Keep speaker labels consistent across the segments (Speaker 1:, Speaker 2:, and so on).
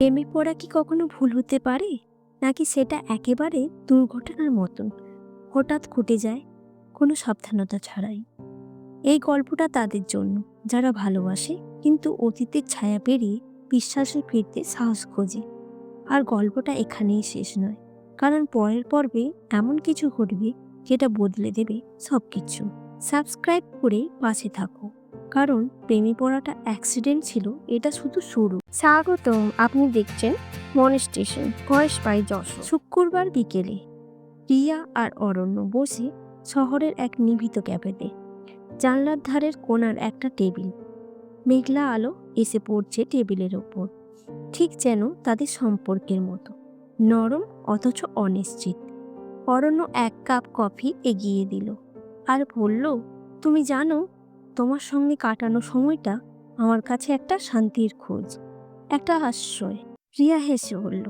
Speaker 1: প্রেমে পড়া কি কখনো ভুল হতে পারে, নাকি সেটা একেবারে দুর্ঘটনার মতন হঠাৎ ঘটে যায় কোনো সাবধানতা ছাড়াই? এই গল্পটা তাদের জন্য যারা ভালোবাসে কিন্তু অতীতের ছায়া পেরিয়ে বিশ্বাসে ফিরতে সাহস খোঁজে। আর গল্পটা এখানেই শেষ নয়, কারণ পরের পর্বে এমন কিছু ঘটবে যেটা বদলে দেবে সব কিছু। সাবস্ক্রাইব করে পাশে থাকো, কারণ প্রেমে পড়াটা অ্যাক্সিডেন্ট ছিল, এটা শুধু শুরু। স্বাগতম, আপনি দেখছেন মন স্টেশন, ভয়েস বাই যশোর। শুক্রবার বিকেলে রিয়া আর অরণ্য বসে শহরের এক নিভৃত ক্যাফেতে। জানলার ধারের কোণার একটা টেবিল, মেঘলা আলো এসে পড়ছে টেবিলের ওপর, ঠিক যেন তাদের সম্পর্কের মতো নরম অথচ অনিশ্চিত। অরণ্য এক কাপ কফি এগিয়ে দিল আর বলল, তুমি জানো, তোমার সঙ্গে কাটানো সময়টা আমার কাছে একটা শান্তির খোঁজ, একটা আশ্রয়। রিয়া হেসে বলল,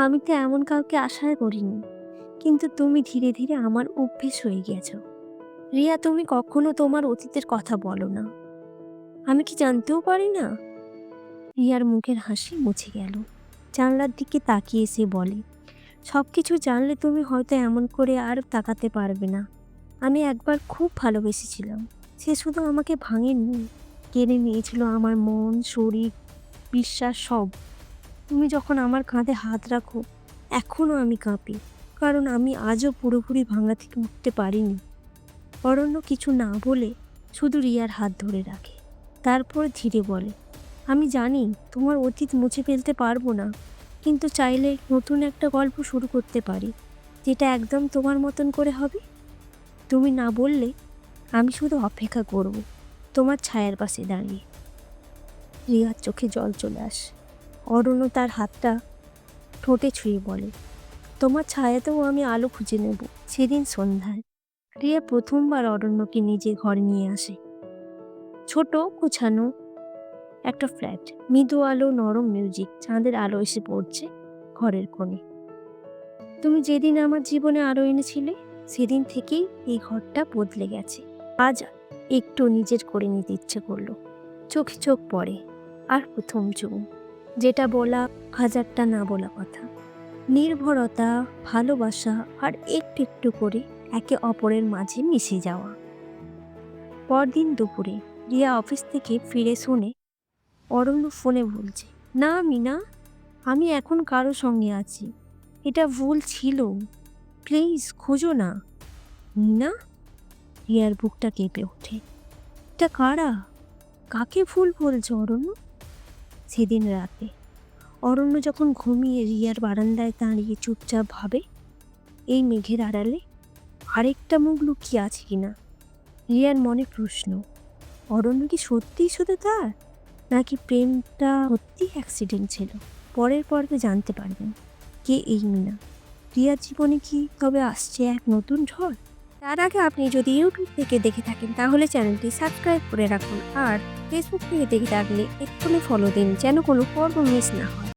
Speaker 1: আমি তো এমন কাউকে আশা করিনি, কিন্তু তুমি ধীরে ধীরে আমার অভ্যেস হয়ে গেছো। রিয়া, তুমি কখনো তোমার অতীতের কথা বলো না, আমি কি জানতেও পারি না? রিয়ার মুখের হাসি মুছে গেল। জানলার দিকে তাকিয়ে সে বলে, সব কিছু জানলে তুমি হয়তো এমন করে আর তাকাতে পারবে না। আমি একবার খুব ভালোবেসেছিলাম, সে শুধু আমাকে ভাঙেনি, কেড়ে নিয়েছিল আমার মন, শরীর, বিশ্বাস সব। তুমি যখন আমার কাঁধে হাত রাখো, এখনও আমি কাঁপি, কারণ আমি আজও পুরোপুরি ভাঙা থেকে উঠতে পারিনি। অরণ্য কিছু না বলে শুধু রিয়ার হাত ধরে রাখে, তারপর ধীরে বলে, আমি জানি তোমার অতীত মুছে ফেলতে পারবো না, কিন্তু চাইলে নতুন একটা গল্প শুরু করতে পারি, যেটা একদম তোমার মতন করে হবে। তুমি না বললে আমি শুধু অপেক্ষা করব, তোমার ছায়ার পাশে দাঁড়িয়ে। রিয়ার চোখে জল চলে আসে। অরণ্য তার হাতটা ঠোঁটে ছুঁয়ে বলে, তোমার ছায়াতেও আমি আলো খুঁজে নেব। সেদিন সন্ধ্যায় রিয়া প্রথমবার অরণ্যকে নিজের ঘরে নিয়ে আসে। ছোট গোছানো একটা ফ্ল্যাট, মৃদু আলো, নরম মিউজিক, চাঁদের আলো এসে পড়ছে ঘরের কোণে। তুমি যেদিন আমার জীবনে আলো এনেছিলে, সেদিন থেকেই এই ঘরটা বদলে গেছে। আজ একটু নিজের করে নিতে ইচ্ছে করলো। চোখে চোখ পড়ে, আর প্রথম চুম, যেটা বলা হাজারটা না বলা কথা, নির্ভরতা, ভালোবাসা, আর একটু একটু করে একে অপরের মাঝে মিশে যাওয়া। পরদিন দুপুরে রিয়া অফিস থেকে ফিরে শুনে অরণ্য ফোনে বলছে, না মিনা, আমি এখন কারো সঙ্গে আছি, এটা ভুল ছিল, প্লিজ খোঁজো না। মিনা? রিয়ার বুকটা কেঁপে ওঠে। এটা কারা? কাকে ভুল বলছো অরণ্য? সেদিন রাতে অরণ্য যখন ঘুমিয়ে রিয়ার বারান্দায় দাঁড়িয়ে চুপচাপ ভাবে, এই মেঘের আড়ালে আরেকটা মুখ লুকিয়ে আছে কিনা। রিয়ার মনে প্রশ্ন, অরণ্য কি সত্যিই শুধু তার, নাকি প্রেমটা সত্যি অ্যাক্সিডেন্ট ছিল? পরের পর্বে জানতে পারবেন কে এই মিনা। রিয়ার জীবনে কি তবে আসছে এক নতুন ঝড়? তার আগে আপনি যদি ইউটিউব থেকে দেখে থাকেন তাহলে চ্যানেলটি সাবস্ক্রাইব করে রাখুন, আর ফেসবুক থেকে দেখে থাকলে এক্ষুনি ফলো দিন, যেন কোনো পর্ব মিস না হয়।